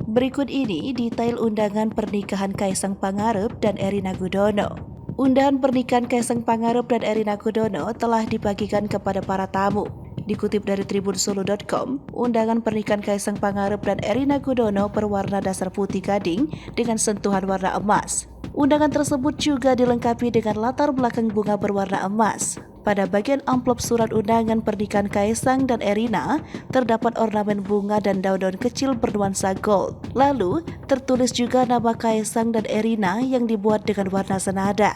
Berikut ini detail undangan pernikahan Kaisang Pangarep dan Erina Gudono. Undangan pernikahan Kaisang Pangarep dan Erina Gudono telah dibagikan kepada para tamu. Dikutip dari tribunsolo.com, undangan pernikahan Kaisang Pangarep dan Erina Gudono berwarna dasar putih gading dengan sentuhan warna emas. Undangan tersebut juga dilengkapi dengan latar belakang bunga berwarna emas. Pada bagian amplop surat undangan pernikahan Kaisang dan Erina, terdapat ornamen bunga dan daun-daun kecil bernuansa gold. Lalu, tertulis juga nama Kaisang dan Erina yang dibuat dengan warna senada.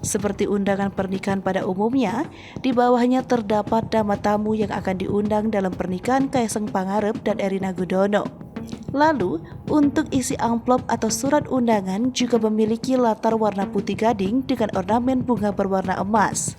Seperti undangan pernikahan pada umumnya, di bawahnya terdapat nama tamu yang akan diundang dalam pernikahan Kaisang Pangarep dan Erina Gudono. Lalu, untuk isi amplop atau surat undangan juga memiliki latar warna putih gading dengan ornamen bunga berwarna emas.